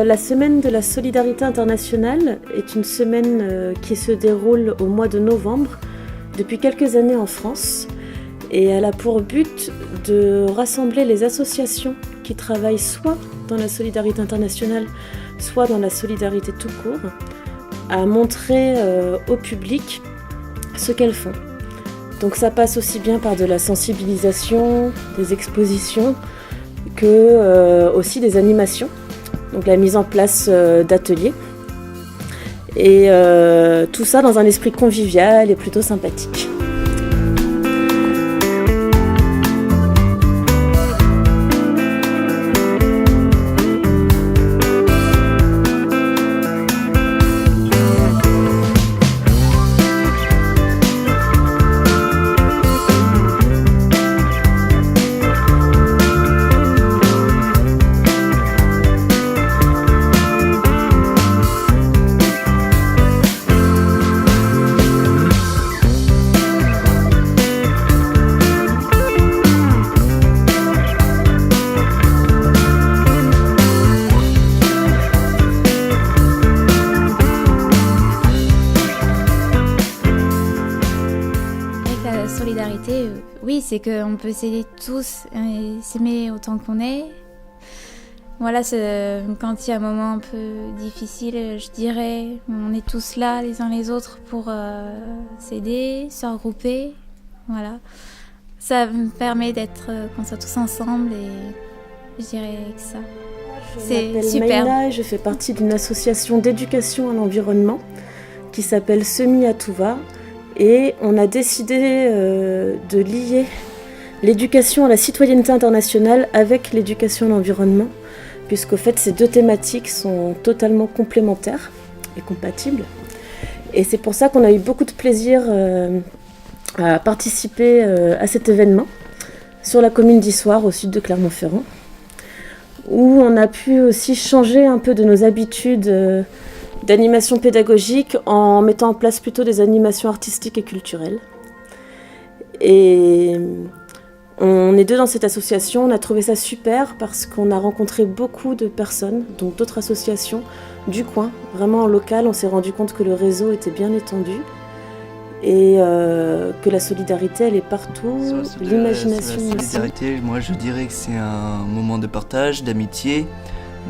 La semaine de la solidarité internationale est une semaine qui se déroule au mois de novembre depuis quelques années en France et elle a pour but de rassembler les associations qui travaillent soit dans la solidarité internationale, soit dans la solidarité tout court, à montrer au public ce qu'elles font. Donc ça passe aussi bien par de la sensibilisation, des expositions, que aussi des animations. Donc la mise en place d'ateliers. Et tout ça dans un esprit convivial et plutôt sympathique. Solidarité, oui, c'est qu'on peut s'aider tous et s'aimer autant qu'on est. Voilà, quand il y a un moment un peu difficile, je dirais, on est tous là les uns les autres pour s'aider, se regrouper. Voilà, ça me permet qu'on soit tous ensemble et je dirais que ça. C'est super. Maïla et je fais partie d'une association d'éducation à l'environnement qui s'appelle Semis à tout va. Et on a décidé de lier l'éducation à la citoyenneté internationale avec l'éducation à l'environnement, puisqu'au fait ces deux thématiques sont totalement complémentaires et compatibles. Et c'est pour ça qu'on a eu beaucoup de plaisir à participer à cet événement sur la commune d'Issoire, au sud de Clermont-Ferrand, où on a pu aussi changer un peu de nos habitudes d'animation pédagogique en mettant en place plutôt des animations artistiques et culturelles. Et on est deux dans cette association, on a trouvé ça super parce qu'on a rencontré beaucoup de personnes, donc d'autres associations du coin, vraiment en local. On s'est rendu compte que le réseau était bien étendu et que la solidarité elle est partout, l'imagination aussi. La solidarité, moi je dirais que c'est un moment de partage, d'amitié,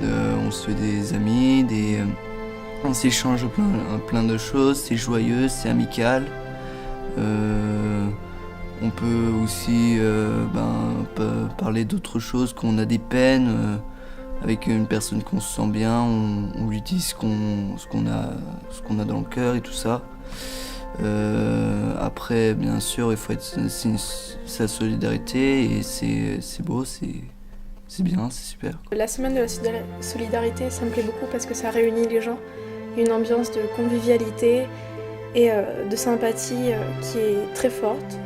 on se fait des amis, on s'échange plein de choses, c'est joyeux, c'est amical. On peut aussi parler d'autres choses, qu'on a des peines. Avec une personne qu'on se sent bien, on lui dit ce qu'on a dans le cœur et tout ça. Après, bien sûr, il faut être sa solidarité et c'est beau, c'est bien, c'est super. La semaine de la solidarité, ça me plaît beaucoup parce que ça réunit les gens. Une ambiance de convivialité et de sympathie qui est très forte.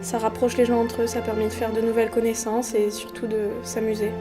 Ça rapproche les gens entre eux, ça permet de faire de nouvelles connaissances et surtout de s'amuser.